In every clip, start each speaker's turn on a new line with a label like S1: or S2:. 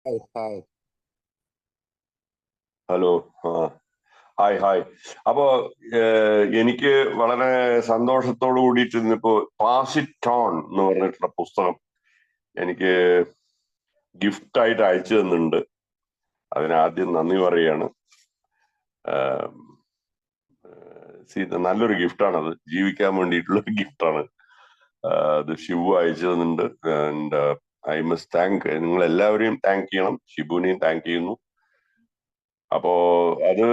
S1: Hi hi.
S2: Hello. ആ hi hi. അപ്പോ എനിക്ക് വളരെ സന്തോഷത്തോടു കൂടിയിട്ട് ഇന്നിപ്പോ പാസ് ഇറ്റ് ഓൺ എന്ന് പറഞ്ഞിട്ടുള്ള പുസ്തകം എനിക്ക് ഗിഫ്റ്റ് ആയിട്ട് അയച്ചു തന്നിട്ടുണ്ട്. അതിനാദ്യം നന്ദി പറയുകയാണ്. നല്ലൊരു ഗിഫ്റ്റാണത്, ജീവിക്കാൻ വേണ്ടിയിട്ടുള്ള ഒരു ഗിഫ്റ്റാണ്. അത് ഷിബു അയച്ചു തന്നിട്ടുണ്ട്. ആൻഡ് ഐ മസ്റ്റ് താങ്ക്, നിങ്ങൾ എല്ലാവരെയും താങ്ക് ചെയ്യണം, ഷിബുവിനെയും താങ്ക് ചെയ്യുന്നു. അപ്പോ ഇത്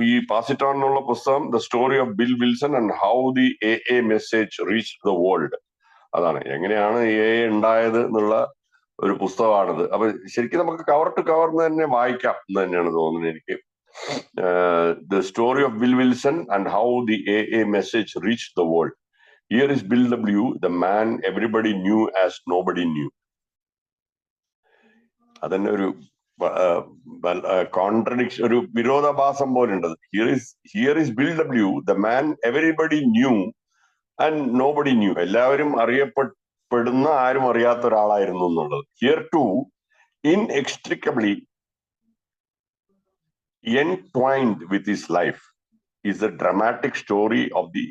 S2: ഈ പാസ് ഇറ്റ് ഓൺ എന്നുള്ള പുസ്തകം the story of Bill Wilson and how the a message reach the world, അതാണ് എങ്ങനെയാണ് എ ഉണ്ടായത് എന്നുള്ള ഒരു പുസ്തകമാണിത്. അപ്പൊ ശരിക്കും നമുക്ക് കവർ ടു കവർ തന്നെ വായിക്കാം എന്ന് തന്നെയാണ് തോന്നുന്നത് എനിക്ക്. The story of Bill Wilson and how the a message reach the world. Here is Bill W, the man everybody knew as nobody knew. അതന്നെ ഒരു കോൺട്രഡിക്ഷൻ, ഒരു വിരോധാഭാസം പോലെ ഉണ്ട്. Here is Bill W, the man everybody knew and nobody knew. എല്ലാവരും അറിയപ്പെടുന്ന ആരും അറിയാത്ത ഒരാളായിരുന്നു എന്നുള്ളത്. Here to inextricably entwined with his life is the dramatic story of the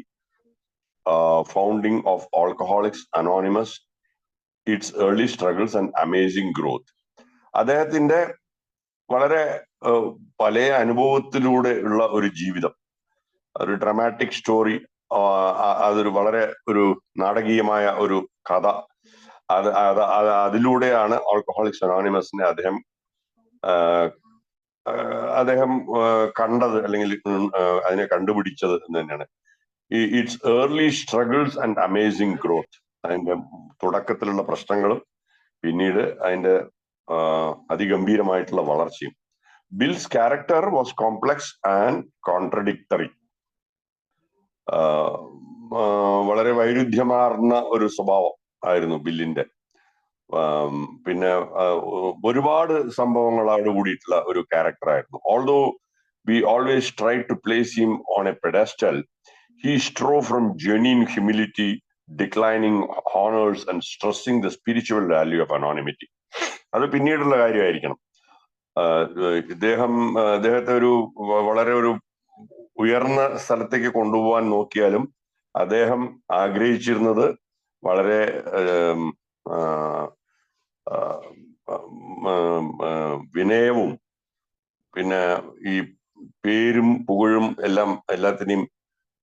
S2: founding of Alcoholics Anonymous, its early struggles and amazing growth. അദ്ദേഹത്തിന്റെ വളരെ പല അനുഭവത്തിലൂടെ ഉള്ള ഒരു ജീവിതം, ഒരു ഡ്രാമാറ്റിക് സ്റ്റോറി, അതൊരു വളരെ ഒരു നാടകീയമായ ഒരു കഥ. അതിലൂടെയാണ് ആൽക്കഹോളിക്സ് അനോണിമസിനെ അദ്ദേഹം കണ്ടത്, അല്ലെങ്കിൽ അതിനെ കണ്ടുപിടിച്ചത് എന്ന് തന്നെയാണ്. It's early struggles and amazing growth. അതിന്റെ തുടക്കത്തിലുള്ള പ്രശ്നങ്ങളും പിന്നീട് അതിന്റെ അതിഗംഭീരമായിട്ടുള്ള വളർച്ചയും. Bills character was complex and contradictory. വളരെ വൈരുദ്ധ്യമാർന്ന ഒരു സ്വഭാവം ആയിരുന്നു ബില്ലിന്റെ. പിന്നെ ഒരുപാട് സംഭവങ്ങളോട് കൂടിയിട്ടുള്ള ഒരു ക്യാരക്ടറായിരുന്നു. Although we always try to place him on a pedestal, he strove from genuine humility, declining honors and stressing the spiritual value of anonymity. അത് പിന്നീടുള്ള കാര്യമായിരിക്കണം. അദ്ദേഹത്തെ ഒരു വളരെ ഒരു ഉയർന്ന സ്ഥലത്തേക്ക് കൊണ്ടുപോകാൻ നോക്കിയാലും അദ്ദേഹം ആഗ്രഹിച്ചിരുന്നത് വളരെ വിനയവും പിന്നെ ഈ പേരും പുകഴും എല്ലാത്തിനെയും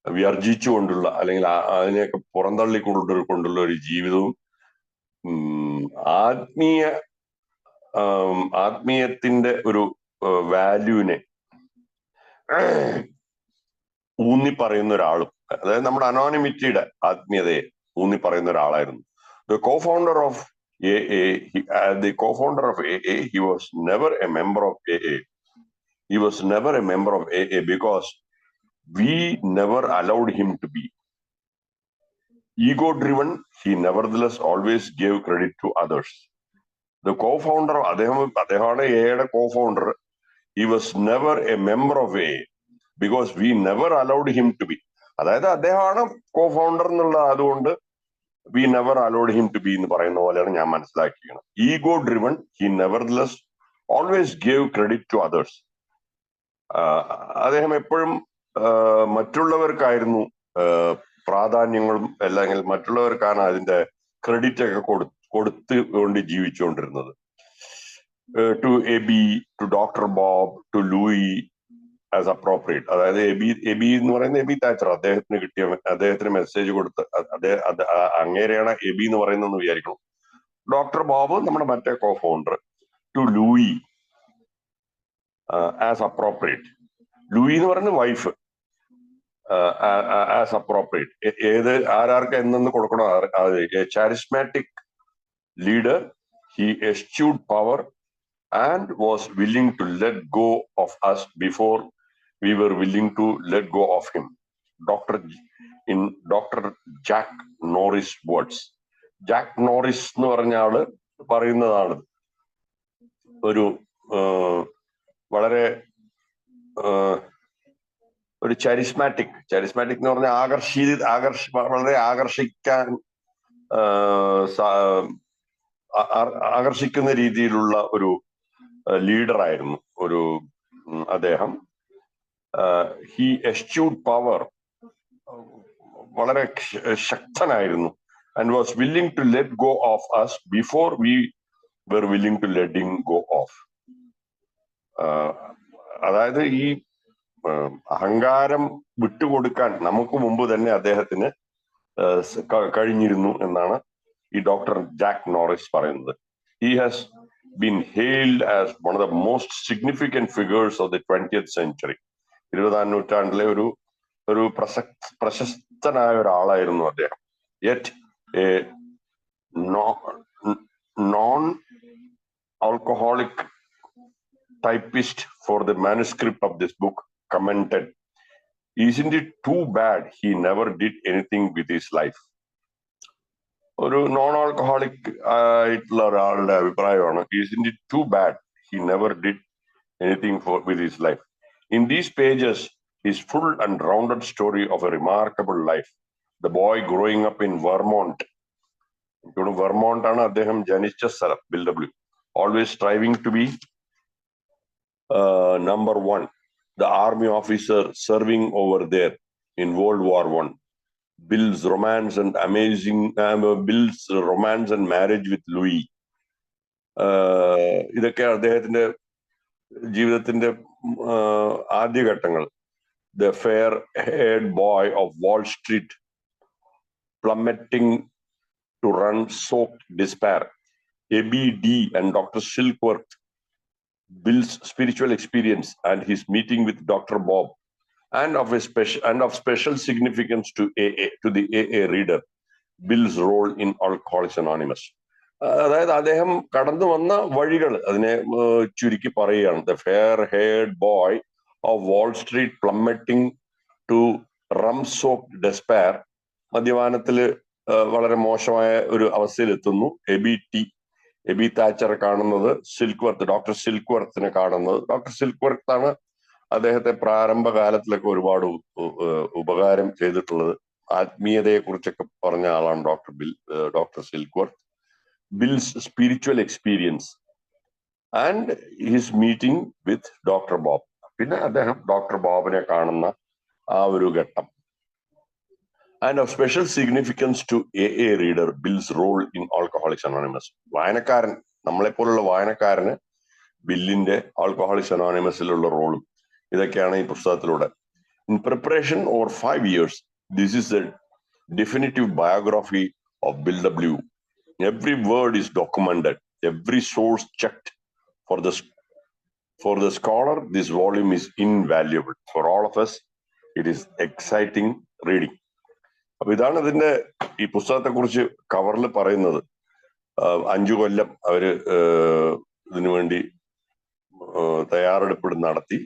S2: വ്യർജിച്ചുകൊണ്ടുള്ള, അല്ലെങ്കിൽ അതിനെയൊക്കെ പുറന്തള്ളിക്കൊണ്ടുള്ള ഒരു ജീവിതവും ആത്മീയത്തിന്റെ ഒരു വാല്യൂവിനെ ഊന്നി പറയുന്ന ഒരാളും, അതായത് നമ്മുടെ അനോണിമിറ്റിയുടെ ആത്മീയതയെ ഊന്നി പറയുന്ന ഒരാളായിരുന്നു. The co-founder of AA, he was never a member of AA. He was never a member of AA because we never allowed him to be. Ego-driven, he nevertheless always gave credit to others. The co-founder, അദ്ദേഹമാണ് എയുടെ co-founder. He was never a member of AA because we never allowed him to be. അതായത് അദ്ദേഹമാണ് co-founder എന്നുള്ള അതുകൊണ്ട് we never allowed him to be എന്ന് പറയുന്ന പോലെയാണ് ഞാൻ മനസ്സിലാക്കിയത്. Ego-driven, he nevertheless always gave credit to others. അദ്ദേഹം എപ്പോഴും മറ്റുള്ളവർക്കായിരുന്നു പ്രാധാന്യങ്ങളും, അല്ലെങ്കിൽ മറ്റുള്ളവർക്കാണ് അതിന്റെ ക്രെഡിറ്റ് ഒക്കെ കൊടുത്തുകൊണ്ട് ജീവിച്ചുകൊണ്ടിരുന്നത്. To Ebby, to doctor Bob, to Louis as appropriate. അതായത് എബി എന്ന് പറയുന്നത് എബി താച്ചർ, അദ്ദേഹത്തിന് മെസ്സേജ് കൊടുത്ത് അങ്ങേരെയാണ് എബി എന്ന് പറയുന്നതെന്ന് വിചാരിക്കണം. ഡോക്ടർ ബോബ് നമ്മുടെ മറ്റേ cofounder. To Louis as appropriate. Louie എന്ന് പറയുന്നത് വൈഫ്. ആസ് അപ്രോപ്രിയേറ്റ്, ആരാർക്ക് എന്നു കൊടുക്കണോ. charismatic leader, he eschewed power and was willing to let go of us before we were willing to let go of him. In Dr. Jack Norris words. Jack Norris എന്ന് പറഞ്ഞ ആള് പറയുന്നതാണ് ഒരു വളരെ ഒരു ചാരിസ്മാറ്റിക് എന്ന് പറഞ്ഞാൽ വളരെ ആകർഷിക്കുന്ന രീതിയിലുള്ള ഒരു ലീഡറായിരുന്നു ഒരു അദ്ദേഹം. ഹി എസ്ച്യൂഡ് പവർ, വളരെ ശക്തനായിരുന്നു. And was willing to let go of us before we were willing to let him go off. അതായത് ഈ അഹങ്കാരം വിട്ടുകൊടുക്കാൻ നമുക്ക് മുമ്പ് തന്നെ അദ്ദേഹത്തിന് കഴിഞ്ഞിരുന്നു എന്നാണ് ഈ ഡോക്ടർ ജാക്ക് നോറിസ് പറയുന്നത്. He has been hailed as one of the most significant figures of the 20th century. 20ാം നൂറ്റാണ്ടിലെ ഒരു പ്രശസ്തനായ ഒരാളായിരുന്നു അദ്ദേഹം. Yet a non-alcoholic typist for the manuscript of this book commented, "Isn't it too bad he never did anything with his life?" ഒരു non alcoholic ആയിട്ടുള്ള ഒരാളുടെ അഭിപ്രായമാണ്, "Isn't it too bad he never did anything with his life?" In these pages is full and rounded story of a remarkable life. The boy growing up in Vermont, Vermont ആണ് അദ്ദേഹം ജനിച്ച സ്ഥലം, bill W, always striving to be number one, the army officer serving over there in World War I. Bill's romance and marriage with Louis. ഇതൊക്കെ അദ്ദേഹത്തിന്റെ ജീവിതത്തിന്റെ ആദ്യഘട്ടങ്ങൾ. The fair-haired boy of Wall Street plummeting to run-soaked despair. A.B.D. and Dr. Silkworth, Bill's spiritual experience and his meeting with Dr. Bob, and of special significance to the AA reader, Bill's role in Alcoholics Anonymous. അതായത് അദ്ദേഹം കടന്നു വന്ന വഴികൾ അതിനെ ചുരുക്കി പറയുകയാണ്. The fair-haired boy of Wall Street plummeting to rum-soaked despair. മദ്യപാനത്തില് വളരെ മോശമായ ഒരു അവസ്ഥയിലെത്തുന്നു. എബി താച്ചർ കാണുന്നത് ഡോക്ടർ സിൽക്വർത്തിനെ കാണുന്നത്. ഡോക്ടർ സിൽക്വർത്ത് ആണ് അദ്ദേഹത്തെ പ്രാരംഭകാലത്തിലൊക്കെ ഒരുപാട് ഉപകാരം ചെയ്തിട്ടുള്ളത്. ആത്മീയതയെ കുറിച്ചൊക്കെ പറഞ്ഞ ആളാണ് doctor Silkworth. Bill's spiritual experience and his meeting with doctor Bob. പിന്നെ അദ്ദേഹം ഡോക്ടർ ബോബിനെ കാണുന്ന ആ ഒരു ഘട്ടം. And of special significance to AA reader, Bill's role in Alcoholics Anonymous. വായനക്കാരൻ, നമ്മളെപ്പോലുള്ള വായനക്കാരന് ബില്ലിന്റെ ആൽക്കഹോളിക്സ് അനോണിമസിലുള്ള റോളും ഇതൊക്കെയാണ് ഈ പുസ്തകത്തിലൂടെ. In preparation over 5 years, this is a definitive biography of Bill W. Every word is documented, every source checked. For the scholar, this volume is invaluable. For all of us, it is exciting reading. അപ്പൊ ഇതാണ് ഇതിന്റെ ഈ പുസ്തകത്തെ കുറിച്ച് കവറിൽ പറയുന്നത്. 5 കൊല്ലം അവര് ഇതിനു വേണ്ടി തയ്യാറെടുപ്പ് നടത്തി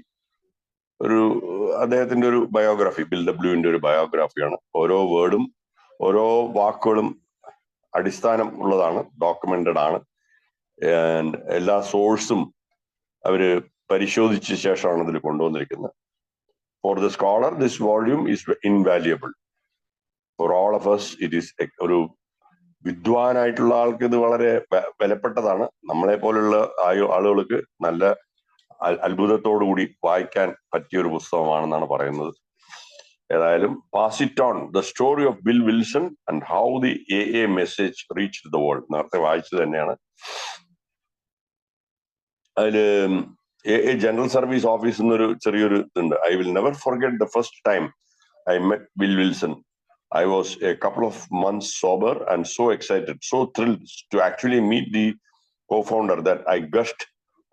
S2: അദ്ദേഹത്തിന്റെ ഒരു ബയോഗ്രാഫി, ബിൽ ഡബ്ല്യുവിന്റെ ഒരു ബയോഗ്രാഫിയാണ്. ഓരോ വേർഡും ഓരോ വാക്കുകളും അടിസ്ഥാനം ഉള്ളതാണ്, ഡോക്യുമെന്റഡ് ആണ്. എല്ലാ സോഴ്സും അവര് പരിശോധിച്ച ശേഷമാണ് ഇതിൽ കൊണ്ടുവന്നിരിക്കുന്നത്. For the scholar this volume is invaluable. For all of us it is ഒരു വിദ്വാനായിട്ടുള്ള ആൾക്ക് ഇത് വളരെ വിലപ്പെട്ടതാണ്. നമ്മളെ പോലുള്ള ആളുകൾക്ക് നല്ല അത്ഭുതത്തോടു കൂടി വായിക്കാൻ പറ്റിയ ഒരു പുസ്തകമാണെന്നാണ് പറയുന്നത്. ഏതായാലും pass it on, the story of Bill Wilson and how the AA message reached the world. നേരത്തെ വായിച്ചത് തന്നെയാണ്. അതില് AA ജനറൽ സർവീസ് ഓഫീസ് എന്നൊരു ചെറിയൊരു ഇതുണ്ട്. I will never forget the first time I met Bill Wilson. I was a couple of months sober and so excited, so thrilled to actually meet the co-founder that I gushed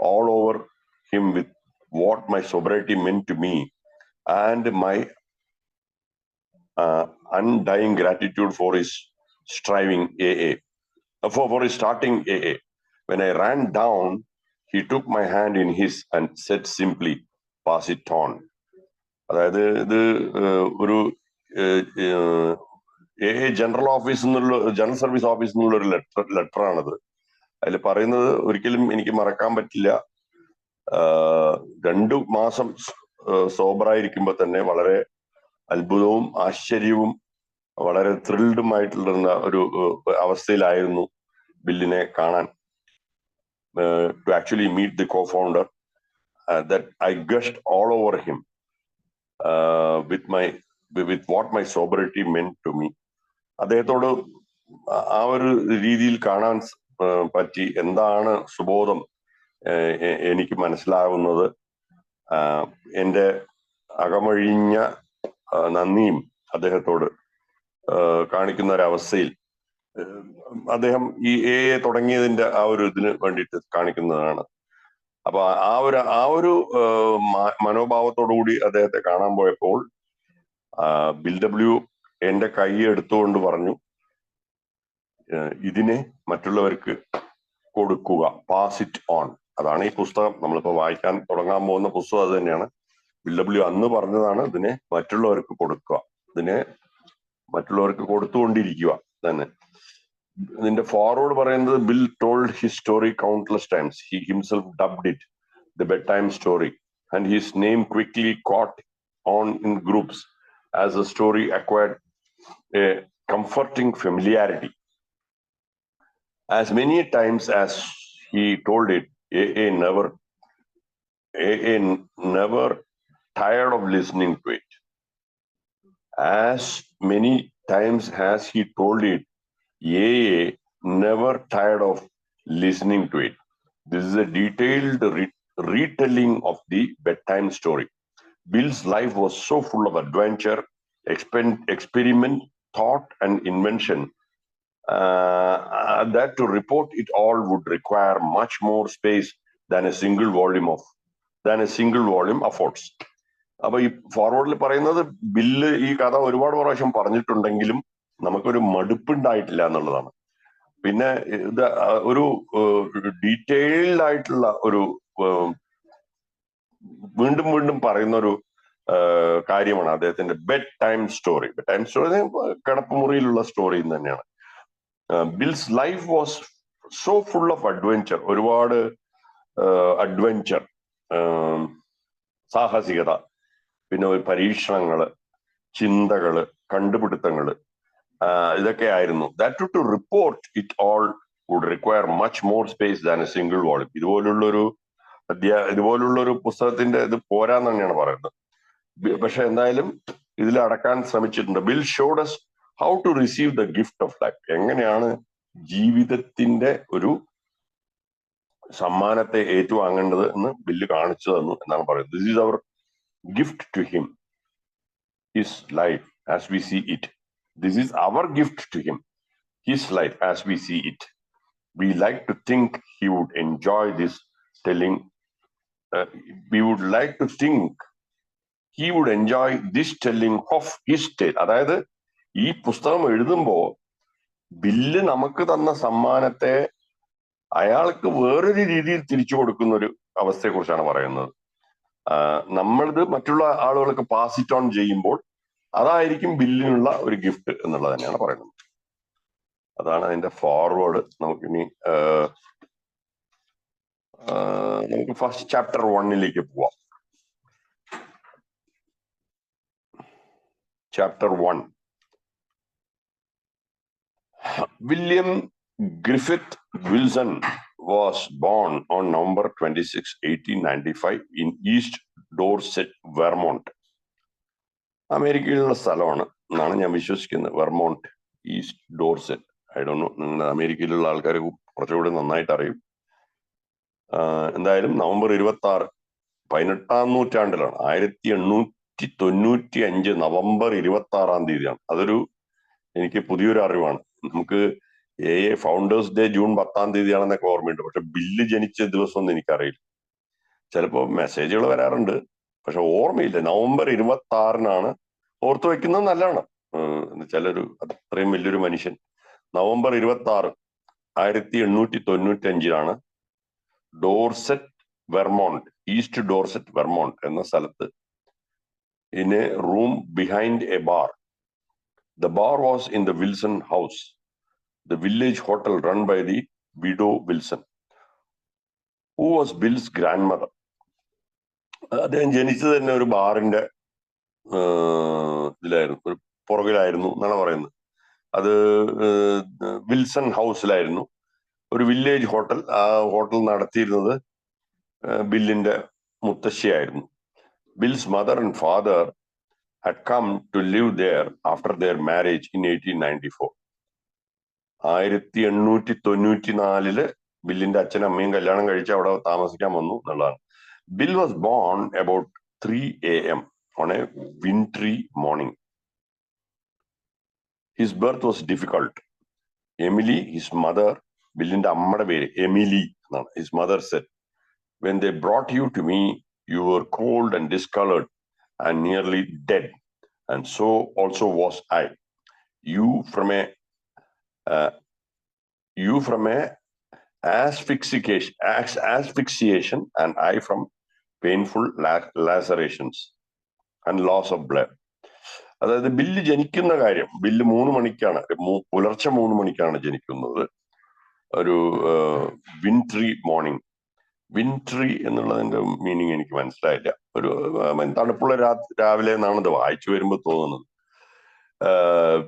S2: all over him with what my sobriety meant to me and my undying gratitude for his striving AA, for his starting AA. When I ran down, he took my hand in his and said simply, "Pass it on." അതായത് ഇത് ഒരു AA general service office എന്നുള്ള ഒരു ലെറ്ററാണിത്. അതിൽ പറയുന്നത് ഒരിക്കലും എനിക്ക് മറക്കാൻ പറ്റില്ല. 2 മാസം സോബറായിരിക്കുമ്പോ തന്നെ വളരെ അത്ഭുതവും ആശ്ചര്യവും വളരെ ത്രിൽഡുമായിട്ടുള്ള ഒരു അവസ്ഥയിലായിരുന്നു ബില്ലിനെ കാണാൻ. to actually meet the co-founder, that I gushed all over him with what my sobriety meant to me. അദ്ദേഹത്തോട് ആ ഒരു രീതിയിൽ കാണാൻ പറ്റി. എന്താണ് സുബോധം എനിക്ക് മനസ്സിലാകുന്നത്, എൻ്റെ അകമഴിഞ്ഞ നന്ദിയും അദ്ദേഹത്തോട് കാണിക്കുന്ന ഒരവസ്ഥയിൽ അദ്ദേഹം ഈ തുടങ്ങിയതിന്റെ ആ ഒരു ഇതിന് വേണ്ടിയിട്ട് കാണിക്കുന്നതാണ്. അപ്പൊ ആ ഒരു മനോഭാവത്തോടു കൂടി അദ്ദേഹത്തെ കാണാൻ പോയപ്പോൾ ബിൽ ഡബ്ല്യു എന്റെ കൈ എടുത്തുകൊണ്ട് പറഞ്ഞു, ഇതിനെ മറ്റുള്ളവർക്ക് കൊടുക്കുക, പാസ് ഇറ്റ് ഓൺ. അതാണ് ഈ പുസ്തകം. നമ്മളിപ്പോ വായിക്കാൻ തുടങ്ങാൻ പോകുന്ന പുസ്തകം അത് തന്നെയാണ്. ബിൽ ഡബ്ല്യു അന്ന് പറഞ്ഞതാണ്, ഇതിനെ മറ്റുള്ളവർക്ക് കൊടുക്കുക, ഇതിനെ മറ്റുള്ളവർക്ക് കൊടുത്തുകൊണ്ടിരിക്കുക തന്നെ. ഇതിന്റെ ഫോർവേഡ് പറയുന്നത്, bill told his story countless times. He himself dubbed it the bedtime story, and his name quickly caught on in groups as the story acquired a comforting familiarity. As many times as he told it, AA never tired of listening to it. As many times as he told it, AA never tired of listening to it. This is a detailed retelling of the bedtime story. Bill's life was so full of adventure, experiment, thought, and invention that to report it all would require much more space than a single volume affords. അപ്പൊ ഈ ഫോർവേഡിൽ പറയുന്നത്, bill ഈ കഥ ഒരുപാട് പ്രാവശ്യം പറഞ്ഞിട്ടുണ്ടെങ്കിലും നമുക്കൊരു മടുപ്പുണ്ടായിട്ടില്ല എന്നുള്ളതാണ്. പിന്നെ ഇത് ഒരു ഡീറ്റെയിൽഡ് ആയിട്ടുള്ള ഒരു വീണ്ടും വീണ്ടും പറയുന്ന ഒരു കാര്യമാണ് അദ്ദേഹത്തിന്റെ bedtime story. Bedtime story കിടപ്പുമുറിയിലുള്ള സ്റ്റോറി തന്നെയാണ്. Bill's life was so full of adventure. ഒരുപാട് അഡ്വെഞ്ചർ, സാഹസികത, പിന്നെ പരീക്ഷണങ്ങള്, ചിന്തകള്, കണ്ടുപിടുത്തങ്ങള്, ഇതൊക്കെ ആയിരുന്നു. That to report it all would require much more space than a single volume. ഇതുപോലുള്ളൊരു പുസ്തകത്തിന്റെ ഇത് പോരാന്ന് തന്നെയാണ് പറയുന്നത്. പക്ഷെ എന്തായാലും ഇതിൽ അടക്കാൻ ശ്രമിച്ചിട്ടുണ്ട്. Bill showed us how to receive the gift of life. എങ്ങനെയാണ് ജീവിതത്തിന്റെ ഒരു സമ്മാനത്തെ ഏറ്റുവാങ്ങേണ്ടത് എന്ന് ബില്ല് കാണിച്ചു തന്നു എന്നാണ് പറയുന്നത്. This is our gift to him, his life as we see it. This is our gift to him, his life as we see it. We like to think he would enjoy this telling. We would like to think he would enjoy this telling of his tale. അതായത് ഈ പുസ്തകം എഴുതുമ്പോ bill നമുക്ക് തന്ന സമ്മാനത്തെ അയാൾക്ക് വേറൊരു രീതിയിൽ തിരിച്ചു കൊടുക്കുന്ന ഒരു അവസ്ഥയെ കുറിച്ചാണ് പറയുന്നത്. നമ്മളിത് മറ്റുള്ള ആളുകൾക്ക് പാസ് ഇറ്റ് ഓൺ ചെയ്യുമ്പോൾ അതായിരിക്കും ബില്ലിനുള്ള ഒരു ഗിഫ്റ്റ് എന്നുള്ളത് തന്നെയാണ് പറയുന്നത്. അതാണ് അതിന്റെ ഫോർവേഡ്. നമുക്കിനി നമുക്ക് ഫസ്റ്റ് ചാപ്റ്റർ 1 പോവാം. Chapter 1. William Griffith Wilson was born on November 26, 1895 in East Dorset, Vermont. അമേരിക്കയിലുള്ള സ്ഥലമാണ് എന്നാണ് ഞാൻ വിശ്വസിക്കുന്നത്, Vermont, east Dorset. I don't know, നിങ്ങൾ അമേരിക്കയിലുള്ള ആൾക്കാർ കുറച്ചുകൂടി നന്നായിട്ട് അറിയും. എന്തായാലും നവംബർ 26, 18ാം നൂറ്റാണ്ടിലാണ്, 1895 നവംബർ 26 തീയതിയാണ്. അതൊരു എനിക്ക് പുതിയൊരു അറിവാണ്. നമുക്ക് ഫൗണ്ടേഴ്സ് ഡേ ജൂൺ 10 തീയതിയാണെന്നൊക്കെ ഓർമ്മയുണ്ട്. പക്ഷെ ബില്ല് ജനിച്ച ദിവസം ഒന്നും എനിക്കറിയില്ല. ചിലപ്പോൾ മെസ്സേജുകൾ വരാറുണ്ട്, പക്ഷെ ഓർമ്മയില്ല. നവംബർ 26 ഓർത്തു വെക്കുന്നത് നല്ലതാണ്. ചിലരു അത്രയും വലിയൊരു മനുഷ്യൻ. November 26, 1895 Dorset, Vermont, east Dorset, Vermont എന്ന സ്ഥലത്ത്, in A room behind A bar. The bar was in the Wilson House, the village hotel run by the widow Wilson, who was Bill's grandmother. അദ്ദേഹം ജനിച്ചത് തന്നെ ഒരു ബാറിന്റെ ഇതിലായിരുന്നു, ഒരു പുറകിലായിരുന്നു എന്നാണ് പറയുന്നത്. അത് വിൽസൺ ഹൗസിലായിരുന്നു. ഒരു വില്ലേജ് ഹോട്ടൽ. ആ ഹോട്ടൽ നടത്തിയിരുന്നത് ബില്ലിന്റെ മുത്തശ്ശിയായിരുന്നു. Bill's mother and father had come to live there after their marriage in 1894. 1894 ബില്ലിന്റെ അച്ഛനും അമ്മയും കല്യാണം കഴിച്ച് അവിടെ താമസിക്കാൻ വന്നു എന്നുള്ളതാണ്. Bill was born about 3 a.m. on a wintry morning. His birth was difficult. Emily, his mother, ബില്ലിന്റെ അമ്മയുടെ പേര് എമിലി എന്നാണ്. His mother said, when they brought you to me, you were cold and discolored and nearly dead, and so also was I. You from a asphyxiation, and I from painful lacerations and loss of blood. അതായത് bill ജനിക്കുന്ന കാര്യം, bill 3 മണിക്കാണ്, പുലർച്ചെ 3 മണിക്കാണ് ജനിക്കുന്നത്. ഒരു വിൻട്രി morning. വിൻട്രി എന്നുള്ളതിന്റെ meaning എനിക്ക് മനസ്സിലായില്ല. ഒരു തണുപ്പുള്ള രാവിലെ എന്നാണ് ഇത് വായിച്ചു വരുമ്പോൾ തോന്നുന്നത്.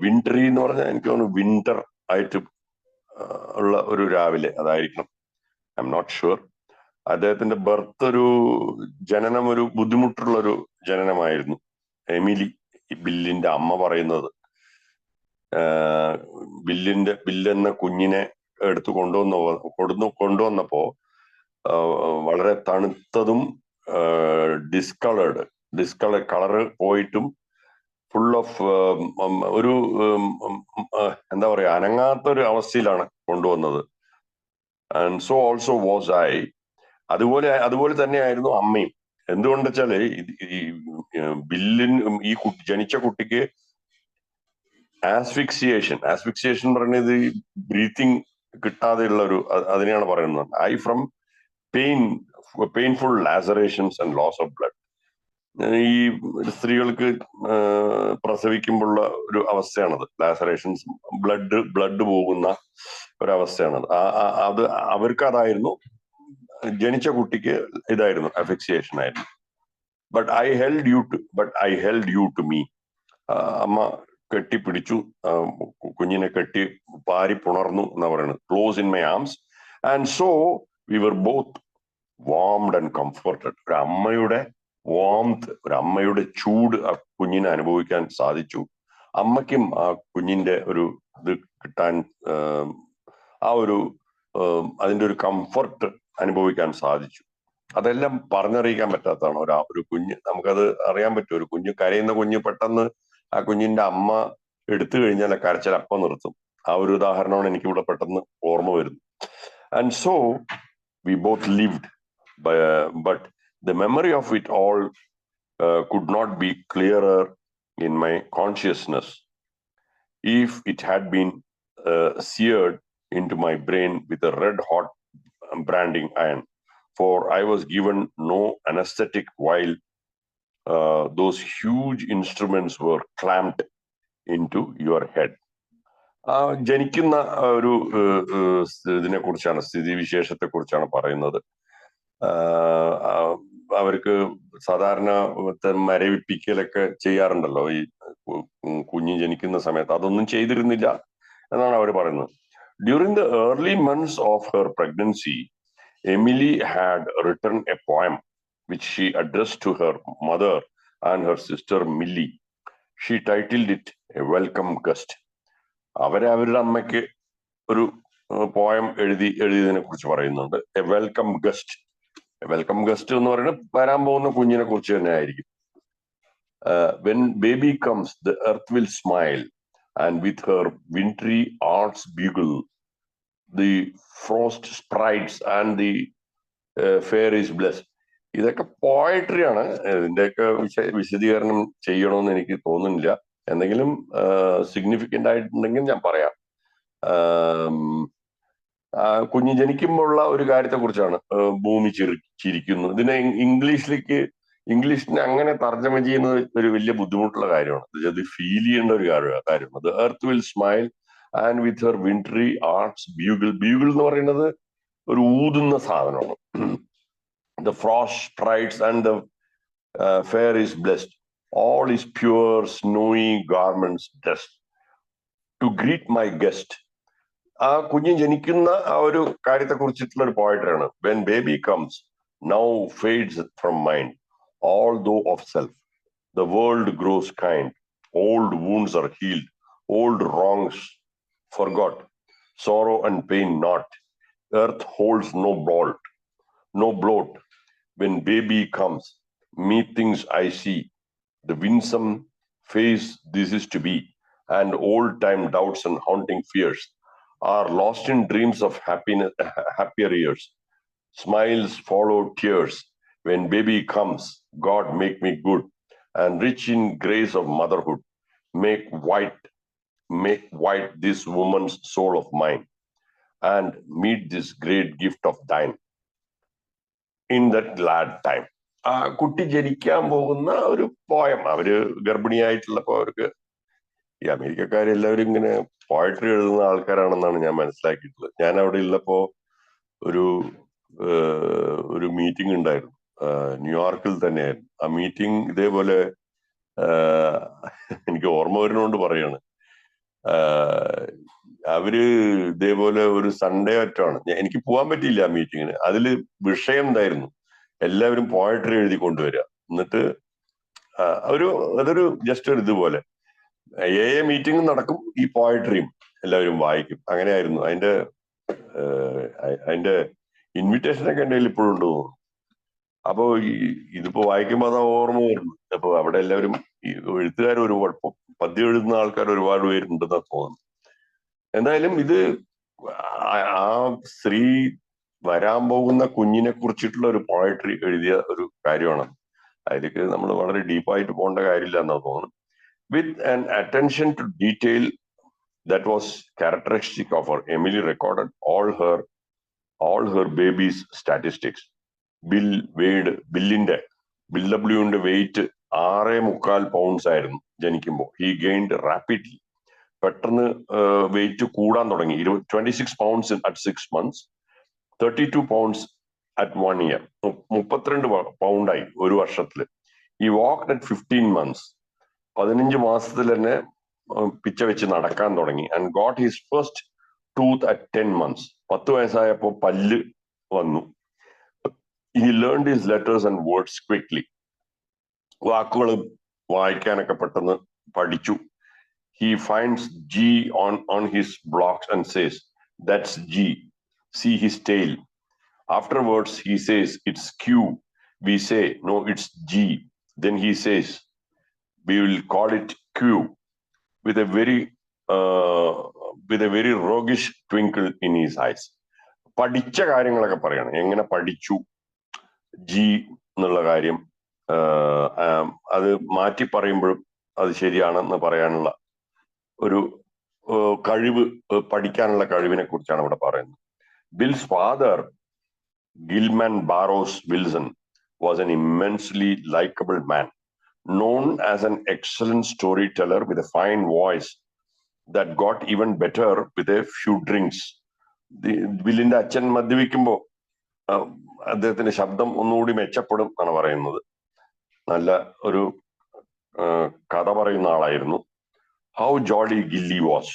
S2: വിൻട്രി എന്ന് പറഞ്ഞാൽ എനിക്ക് തോന്നുന്നു വിന്റർ ആയിട്ട് ഉള്ള ഒരു രാവിലെ അതായിരിക്കണം. I am not sure. അദ്ദേഹത്തിന്റെ ബർത്ത് ജനനം ഒരു ബുദ്ധിമുട്ടുള്ളൊരു ജനനമായിരുന്നു. എമിലി, ബില്ലിന്റെ അമ്മ പറയുന്നത്, ബില്ലെന്ന കുഞ്ഞിനെ എടുത്ത് കൊണ്ടുവന്നപ്പോ വളരെ തണുത്തതും കളറ് പോയിട്ടും ഫുൾ ഓഫ് ഒരു എന്താ പറയാ അനങ്ങാത്തൊരു അവസ്ഥയിലാണ് കൊണ്ടുവന്നത്. And so also was I. അതുപോലെ തന്നെയായിരുന്നു അമ്മയും. എന്തുകൊണ്ട് വെച്ചാല് ഈ ഈ ജനിച്ച കുട്ടിക്ക് ആസ്ഫിക്സിയേഷൻ പറയുന്നത് ബ്രീത്തിങ് കിട്ടാതെയുള്ള അതിനെയാണ് പറയുന്നത്. I from painful lacerations and loss of blood. ഈ സ്ത്രീകൾക്ക് പ്രസവിക്കുമ്പോഴുള്ള ഒരു അവസ്ഥയാണത്. ലാസറേഷൻസ്, ബ്ലഡ് പോകുന്ന ഒരവസ്ഥയാണത്. അത് അവർക്ക് അതായിരുന്നു. ജനിച്ച കുട്ടിക്ക് ഇതായിരുന്നു, അഫിക്സിയേഷൻ ആയിരുന്നു. But I held you to me. അമ്മ കെട്ടിപ്പിടിച്ചു, കുഞ്ഞിനെ കെട്ടി പാരി പുണർന്നു എന്നാ പറയുന്നത്. Close in my arms and so we were both warmed and comforted. ഒരു അമ്മയുടെ വാംത്, ഒരു അമ്മയുടെ ചൂട് ആ കുഞ്ഞിനെ അനുഭവിക്കാൻ സാധിച്ചു. അമ്മയ്ക്കും ആ കുഞ്ഞിന്റെ ഒരു ഇത് കിട്ടാൻ, അതിന്റെ ഒരു കംഫർട്ട് അനുഭവിക്കാൻ സാധിച്ചു. അതെല്ലാം പറഞ്ഞറിയിക്കാൻ പറ്റാത്തതാണ്. ഒരു കുഞ്ഞ്, നമുക്കത് അറിയാൻ പറ്റും. ഒരു കുഞ്ഞ്, കരയുന്ന കുഞ്ഞ് പെട്ടെന്ന് ആ കുഞ്ഞിന്റെ അമ്മ എടുത്തു കഴിഞ്ഞാൽ കരച്ചിൽ അപ്പം നിർത്തും. ആ ഒരു ഉദാഹരണമാണ് എനിക്ക് ഇവിടെ പെട്ടെന്ന് ഓർമ്മ വരുന്നത്. And so we both lived, but the memory of it all could not be clearer in my consciousness if it had been seared into my brain with a red hot branding iron, for I was given no anesthetic while those huge instruments were clamped into your head. ജനിക്കുന്ന ഒരു ഇതിനെ കുറിച്ചാണ്, സ്ഥിതിവിശേഷത്തെ കുറിച്ചാണ് പറയുന്നത്. അവർക്ക് സാധാരണ മരവിപ്പിക്കലൊക്കെ ചെയ്യാറുണ്ടല്ലോ ഈ കുഞ്ഞ് ജനിക്കുന്ന സമയത്ത്. അതൊന്നും ചെയ്തിരുന്നില്ല എന്നാണ് അവർ പറയുന്നത്. During the early months of her pregnancy, Emily had written a poem which she addressed to her mother and her sister Millie. She titled it A Welcome Guest. അവരുടെ അമ്മയ്ക്ക് ഒരു പോയം എഴുതിയതിനെ കുറിച്ച് പറയുന്നുണ്ട്. A welcome guest. Welcome guest എന്ന് പറയുന്നത് വരാൻ പോകുന്ന കുഞ്ഞിനെ കുറിച്ച് തന്നെ ആയിരിക്കും. When baby comes, the earth will smile, and with her wintry arts bugle, the frost sprites and the fair is blessed. ഇതൊക്കെ പോയട്രിയാണ്. ഇതിന്റെയൊക്കെ വിശദീകരണം ചെയ്യണമെന്ന് എനിക്ക് തോന്നുന്നില്ല. എന്തെങ്കിലും സിഗ്നിഫിക്കന്റ് ആയിട്ടുണ്ടെങ്കിൽ ഞാൻ പറയാം. കുഞ്ഞ് ജനിക്കുമ്പോഴുള്ള ഒരു കാര്യത്തെ കുറിച്ചാണ് ഭൂമി ചിരിക്കുന്നത്. ഇതിനെ ഇംഗ്ലീഷിനെ അങ്ങനെ തർജ്ജമ ചെയ്യുന്നത് ഒരു വലിയ ബുദ്ധിമുട്ടുള്ള കാര്യമാണ്. അത് ഫീൽ ചെയ്യേണ്ട ഒരു കാര്യമാണ്. The earth will smile and with her wintry arts bugle. Bugle എന്ന് പറയുന്നത് ഒരു ഊതുന്ന സാധനമാണ്. The frost sprites and the fair is blessed. All is pure, snowy garments dressed to greet my guest. ആ കുഞ്ഞ് ജനിക്കുന്ന ആ ഒരു കാര്യത്തെ കുറിച്ചിട്ടുള്ള ഒരു പോയട്രിയാണ്. When baby comes now fades from mind all though of self. The world grows kind. Old wounds are healed. Old wrongs forgot. Sorrow and pain not. Earth holds no bolt, no bloat. When baby comes, methinks I see the winsome face this is to be, and old-time doubts and haunting fears are lost in dreams of happiness, happier years. Smiles follow tears. When baby comes, God make me good and rich in grace of motherhood. Make white this woman's soul of mine, and meet this great gift of thine in that glad time. ആ കുട്ടി ജനിക്കാൻ പോകുന്ന ഒരു poem. അവര് ഗർഭിണിയായിട്ടുള്ളപ്പോ അവർക്ക് ഈ അമേരിക്കക്കാരെല്ലാവരും ഇങ്ങനെ poetry എഴുതുന്ന ആൾക്കാരാണെന്നാണ് ഞാൻ മനസ്സിലാക്കിയിട്ടുള്ളത്. ഞാൻ അവിടെ ഉള്ളപ്പോ ഒരു മീറ്റിംഗ് ഉണ്ടായിരുന്നു, ന്യൂയോർക്കിൽ തന്നെയായിരുന്നു. ആ മീറ്റിംഗ് ഇതേപോലെ എനിക്ക് ഓർമ്മ വരുന്നോണ്ട് പറയാണ്, അവര് ഇതേപോലെ ഒരു സൺഡേ ഒറ്റാണ്, എനിക്ക് പോകാൻ പറ്റിയില്ല ആ മീറ്റിങ്ങിന്. അതില് വിഷയം എന്തായിരുന്നു, എല്ലാവരും പോയട്രി എഴുതി കൊണ്ടുവരിക. എന്നിട്ട് അതൊരു ജസ്റ്റ് ഒരു ഇതുപോലെ മീറ്റിംഗ് നടക്കും, ഈ പോയട്രിയും എല്ലാവരും വായിക്കും. അങ്ങനെയായിരുന്നു. അതിന്റെ ഇൻവിറ്റേഷനൊക്കെ എൻ്റെ കയ്യിൽ ഇപ്പോഴും ഉണ്ട് തോന്നുന്നു. അപ്പോ ഇതിപ്പോ വായിക്കുമ്പോ അതാ ഓർമ്മ വരുന്നു. അപ്പൊ അവിടെ എല്ലാവരും എഴുത്തുകാർ ഒരുപാട് പദ്യം എഴുതുന്ന ആൾക്കാർ ഒരുപാട് പേരുണ്ടെന്നാ തോന്നുന്നു. എന്തായാലും ഇത് ആ സ്ത്രീ വരാൻ പോകുന്ന കുഞ്ഞിനെ കുറിച്ചിട്ടുള്ള ഒരു പോയട്രി എഴുതിയ ഒരു കാര്യമാണ്. അതിലേക്ക് നമ്മൾ വളരെ ഡീപ്പായിട്ട് പോകേണ്ട കാര്യമില്ല എന്നാ തോന്നുന്നു. With an attention to detail that was characteristic of her, Emily recorded all her baby's statistics. ബില്ലിന്റെ വെയിറ്റ് 6.25 പൗണ്ട്സ് ആയിരുന്നു ജനിക്കുമ്പോൾ. He gained rapidly. പെട്ടെന്ന് വെയിറ്റ് കൂടാൻ തുടങ്ങി. 26 pounds at 6 months, 32 pounds at 1 year. 32 പൗണ്ടായി ഒരു വർഷത്തില്. He walked at 15 months. 15 മാസത്തിൽ തന്നെ പിച്ച വെച്ച് നടക്കാൻ തുടങ്ങി. And got his first tooth at 10 months. 10 വയസ്സായപ്പോ പല്ല് വന്നു. He learned his letters and words quickly. വാക്കുകൾ വായിക്കാനൊക്കെ പെട്ടെന്ന് പഠിച്ചു. He finds G on his blocks and says, "That's G. See his tail." Afterwards, he says, "It's Q." We say, "No, it's G." Then he says, "We will call it Q," with a very roguish twinkle in his eyes. പഠിച്ച കാര്യങ്ങളൊക്കെ പറയണം. എങ്ങനെ പഠിച്ചു G എന്നുള്ള കാര്യം, അത് മാറ്റി പറയുമ്പോഴും അത് ശരിയാണെന്ന് പറയാനുള്ള ഒരു കഴിവ്, പഠിക്കാനുള്ള കഴിവിനെ കുറിച്ചാണ് ഇവിടെ പറയുന്നത്. Bill's father, Gilman Barrows Wilson, was an immensely likable man, known as an excellent storyteller with a fine voice that got even better with a few drinks. ബില്ലിന്റെ അച്ഛൻ മദ്യപിക്കുമ്പോ അദ്ദേഹത്തിന്റെ ശബ്ദം ഒന്നുകൂടി മെച്ചപ്പെടും എന്നാണ് പറയുന്നത്. നല്ല ഒരു കഥ പറയുന്ന ആളായിരുന്നു. How jolly Gilly was.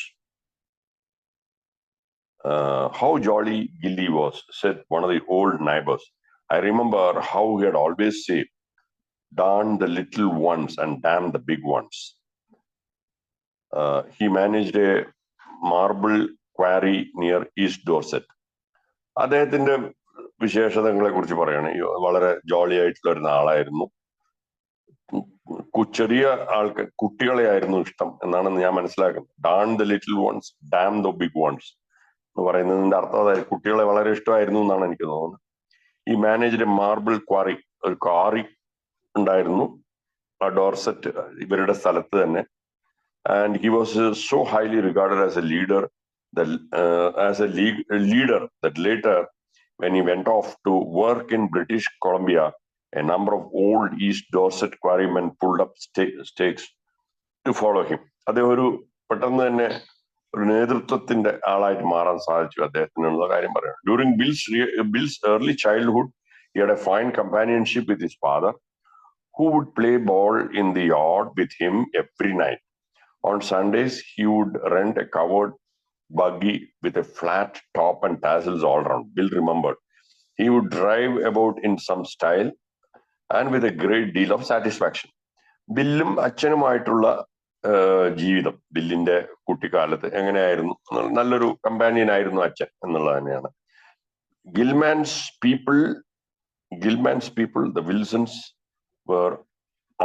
S2: How jolly Gilly was, said one of the old neighbors. I remember how he had always said, "Darn the little ones and damn the big ones." He managed a marble quarry near East Dorset. അദ്ദേഹത്തിന്റെ വിശേഷതകളെ കുറിച്ച് പറയാണ്. വളരെ ജോളി ആയിട്ടുള്ള ഒരു ആളായിരുന്നു. ചെറിയ കുട്ടികളെ ആയിരുന്നു ഇഷ്ടം എന്നാണ് ഞാൻ മനസ്സിലാക്കുന്നത്. Darn the little ones, damn the big ones എന്ന് പറയുന്നതിന്റെ അർത്ഥം അതായത് കുട്ടികളെ വളരെ ഇഷ്ടമായിരുന്നു എന്നാണ് എനിക്ക് തോന്നുന്നത്. ഈ മാനേജർ മാർബിൾ ക്വാറി, ഒരു ക്വാറി ഉണ്ടായിരുന്നു ആ ഡോർസെറ്റ് ഇവരുടെ സ്ഥലത്ത് തന്നെ. And he was so highly regarded as A leader that later when he went off to work in British Columbia, a number of old East Dorset quarrymen pulled up stakes to follow him. അദ്ദേഹം ഒരു പെട്ടെന്ന് തന്നെ ഒരു നേതൃത്വത്തിന്റെ ആളായിട്ട് മാറാൻ സാധിച്ചു അദ്ദേഹത്തിനുള്ള കാര്യം പറയാം. During Bill's early childhood, he had a fine companionship with his father, who would play ball in the yard with him every night. On Sundays, he would rent a covered buggy with a flat top and tassels all around. Bill remembered. He would drive about in some style and with a great deal of satisfaction. ബില്ലും അച്ഛനുമായിട്ടുള്ള ജീവിതം, ബില്ലിന്റെ കുട്ടിക്കാലത്ത് എങ്ങനെയായിരുന്നു, നല്ലൊരു companion ആയിരുന്നു അച്ഛൻ എന്നുള്ളത് തന്നെയാണ്. Gilman's people, the Wilsons, were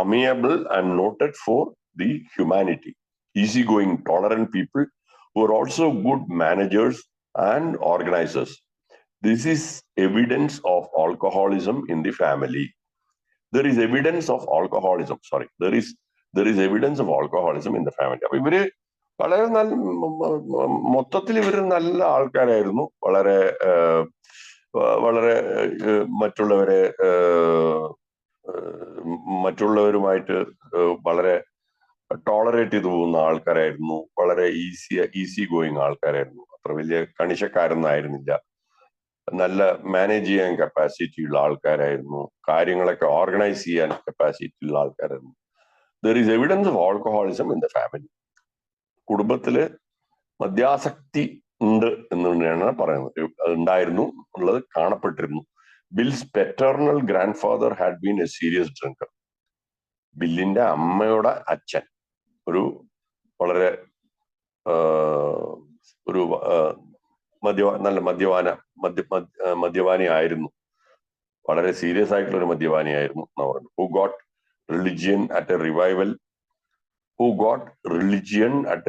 S2: amiable and noted for the humanity, easygoing, tolerant people who were also good managers and organizers. This is evidence of alcoholism in the family. There is evidence of alcoholism. Sorry, there is evidence of alcoholism in the family. അപ്പൊ ഇവര് വളരെ മൊത്തത്തിൽ ഇവര് നല്ല ആൾക്കാരായിരുന്നു. വളരെ മറ്റുള്ളവരുമായിട്ട് വളരെ ടോളറേറ്റ് ചെയ്തു പോകുന്ന ആൾക്കാരായിരുന്നു. വളരെ ഈസി ഗോയിങ് ആൾക്കാരായിരുന്നു. അത്ര വലിയ കണിശക്കാരൊന്നും ആയിരുന്നില്ല. നല്ല മാനേജ് ചെയ്യാൻ കപ്പാസിറ്റി ഉള്ള ആൾക്കാരായിരുന്നു. കാര്യങ്ങളൊക്കെ ഓർഗനൈസ് ചെയ്യാൻ കപ്പാസിറ്റി ഉള്ള ആൾക്കാരായിരുന്നു. There is evidence of alcoholism in the family. കുടുംബത്തില് മദ്യാസക്തി ഉണ്ട് എന്ന് തന്നെയാണ് പറയുന്നത്. ഉണ്ടായിരുന്നു എന്നുള്ളത് കാണപ്പെട്ടിരുന്നു. Bill's paternal grandfather had been a serious drinker. ബില്ലിന്റെ അമ്മയുടെ അച്ഛൻ വളരെ നല്ല മദ്യപാനി ആയിരുന്നു. വളരെ സീരിയസ് ആയിട്ടുള്ള ഒരു മദ്യപാനിയായിരുന്നു എന്ന് പറഞ്ഞു. Who got religion at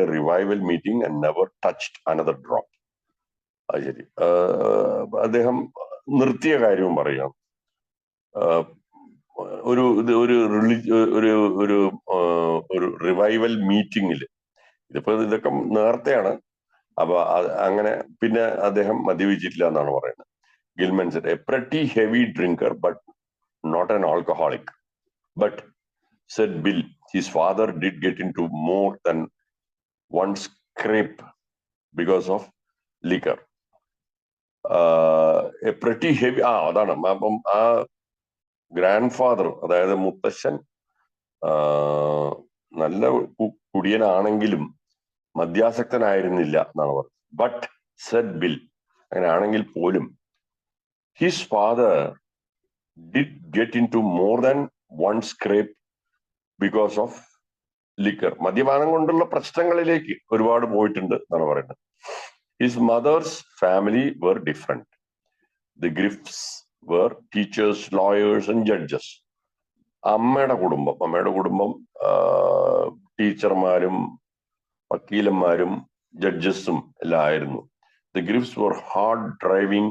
S2: a revival meeting and never touched another drop. അത് ശരി. അദ്ദേഹം നിർത്തിയ കാര്യവും പറയാം. ഒരു റിവൈവൽ മീറ്റിംഗിൽ, ഇതൊക്കെ നേരത്തെയാണ്. അപ്പൊ അങ്ങനെ പിന്നെ അദ്ദേഹം മദ്യപിച്ചിട്ടില്ല എന്നാണ് പറയുന്നത്. Gilman said, a pretty heavy drinker, but not an alcoholic. But, said Bill, his father did get into more than one scrape because of liquor. A pretty heavy, അതാണ്. അപ്പം ആ ഗ്രാൻഡ് ഫാദർ, അതായത് മുത്തശ്ശൻ, നല്ല കുടിയനാണെങ്കിലും മദ്യാസക്തനായിരുന്നില്ല എന്നാണ് പറഞ്ഞത്. ബട്ട് സെഡ് ബിൽ, അങ്ങനെ ആണെങ്കിൽ പോലും his father did get into more than one scrape because of liquor. മദ്യപാനം കൊണ്ടുള്ള പ്രശ്നങ്ങളിലേക്ക് ഒരുപാട് പോയിട്ടുണ്ട് എന്നാണ് പറയുന്നത്. His mother's family were different. The Griffs were teachers, lawyers and judges. അമ്മയുടെ കുടുംബം ടീച്ചർമാരും വക്കീലന്മാരും ജഡ്ജസും എല്ലാം ആയിരുന്നു. The Griffs were hard driving.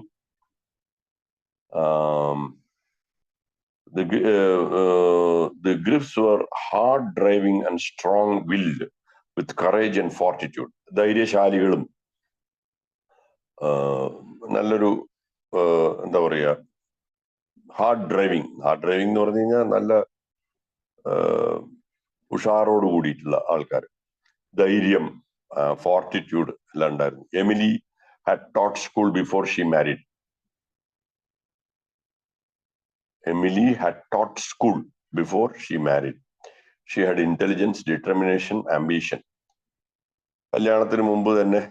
S2: The Griffs were hard driving and strong-willed with courage and fortitude. ധൈര്യശാലികളും നല്ലൊരു എന്താ പറയുക, ഹാർഡ് ഡ്രൈവിംഗ് എന്ന് പറഞ്ഞു കഴിഞ്ഞാൽ നല്ല ഉഷാറോട് കൂടിയിട്ടുള്ള ആൾക്കാർ. ധൈര്യം, ഫോർട്ടിറ്റ്യൂഡ് എല്ലാം ഉണ്ടായിരുന്നു. Emily had taught school before she married. She had intelligence, determination, ambition. കല്യാണത്തിന് മുമ്പ് തന്നെ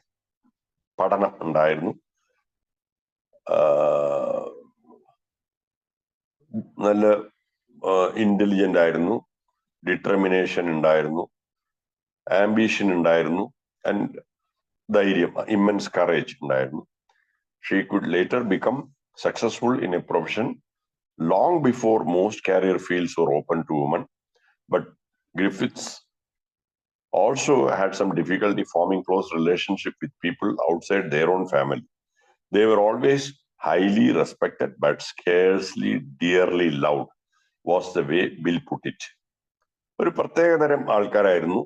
S2: പഠനം ഉണ്ടായിരുന്നു. നല്ല ഇന്റലിജന്റ് ആയിരുന്നു, ഡിറ്റർമിനേഷൻ ഉണ്ടായിരുന്നു, ആംബിഷൻ ഉണ്ടായിരുന്നു, ആൻഡ് ധൈര്യം, ഇമ്മൻസ് കറേജ് ഉണ്ടായിരുന്നു. She could later become successful in a profession long before most career fields were open to women. But Griffiths also had some difficulty forming close relationship with people outside their own family. They were always highly respected but scarcely dearly loved, was the way Bill put it. ഒരു പ്രത്യേകതരം ആൾക്കാരായിരുന്നു.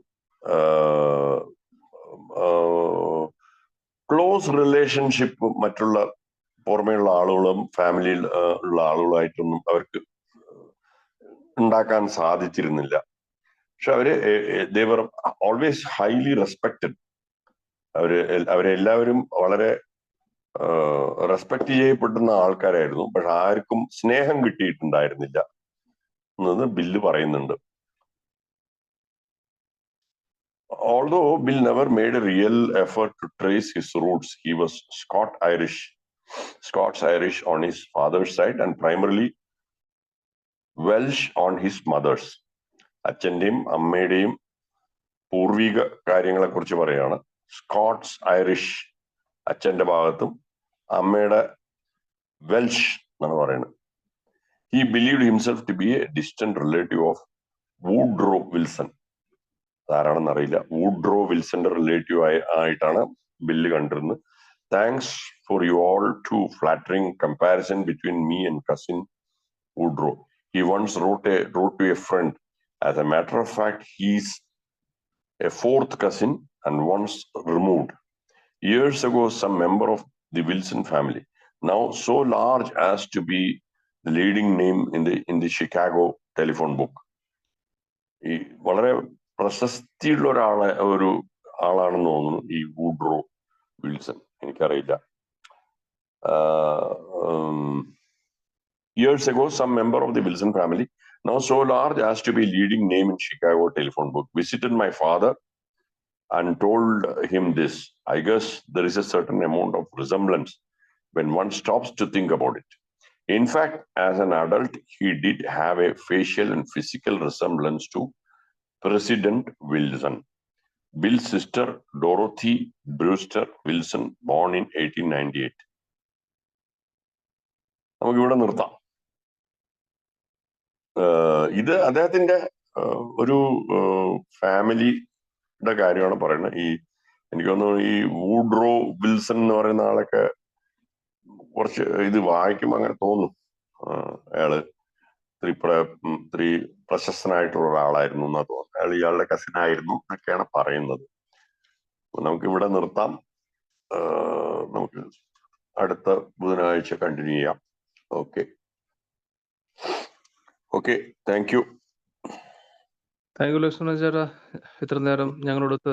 S2: Close relationship മറ്റുള്ള പുറമേയുള്ള ആളുകളും ഫാമിലിയിൽ ഉള്ള ആളുകളായിട്ടൊന്നും അവർക്ക് ഉണ്ടാക്കാൻ സാധിച്ചിരുന്നില്ല. പക്ഷെ they were always highly respected. അവരെല്ലാവരും വളരെ റെസ്പെക്ട് ചെയ്യപ്പെടുന്ന ആൾക്കാരായിരുന്നു. പക്ഷെ ആർക്കും സ്നേഹം കിട്ടിയിട്ടുണ്ടായിരുന്നില്ല എന്നത് ബില്ല് പറയുന്നുണ്ട്. Although Bill never made a real effort to trace his roots, he was Scots-Irish on his father's side and primarily Welsh on his mother's. അച്ഛന്റെയും അമ്മയുടെയും പൂർവിക കാര്യങ്ങളെ കുറിച്ച് പറയാണ്. സ്കോട്ട്സ് ഐറിഷ് അച്ഛന്റെ ഭാഗത്തും അമ്മയുടെ വെൽഷ് എന്നാണ് പറയുന്നത്. He believed himself to be a distant relative of Woodrow Wilson. ആരാണെന്നറിയില്ല. വൂഡ്രോ വിൽസന്റെ റിലേറ്റീവ് ആയിട്ടാണ് ബില്ല് കണ്ടിരുന്നത്. Thanks for you all to flattering comparison between me and cousin Woodrow. He once wrote to a friend. As a matter of fact, he's a fourth cousin and once removed. Years ago, some member of the Wilson family, now so large as to be the leading name in the Chicago telephone book. ഈ വളരെ പ്രശസ്തിയുള്ള ഒരു ആളാണെന്ന് തോന്നുന്നു ഈ Woodrow Wilson. എനിക്കറിയില്ല. Years ago, some member of the Wilson family, now so large as to be leading name in Chicago telephone book, visited my father and told him this. I guess there is a certain amount of resemblance when one stops to think about it. In fact, as an adult, he did have a facial and physical resemblance to President Wilson. Bill's sister, Dorothy Brewster Wilson, born in 1898. നമുക്ക് ഇവിടെ നിർത്താം. ഇത് അദ്ദേഹത്തിന്റെ ഒരു ഫാമിലിയുടെ കാര്യമാണ് പറയുന്നത്. എനിക്ക് തോന്നുന്നു ഈ വൂഡ്രോ വിൽസൺ എന്ന് പറയുന്ന ആളൊക്കെ കുറച്ച് ഇത് വായിക്കുമ്പോൾ അങ്ങനെ തോന്നും അയാള് ഇത്തിരി പ്രശസ്തനായിട്ടുള്ള ഒരാളായിരുന്നു എന്നാ തോന്നുന്നത്. അയാൾ ഇയാളുടെ കസിൻ ആയിരുന്നു എന്നൊക്കെയാണ് പറയുന്നത്. നമുക്ക് ഇവിടെ നിർത്താം. നമുക്ക് അടുത്ത ബുധനാഴ്ച കണ്ടിന്യൂ ചെയ്യാം. Okay, thank you.
S1: Thank you Lakshmana ചേട്ടാ, ഇത്ര നേരം ഞങ്ങളോടൊത്ത്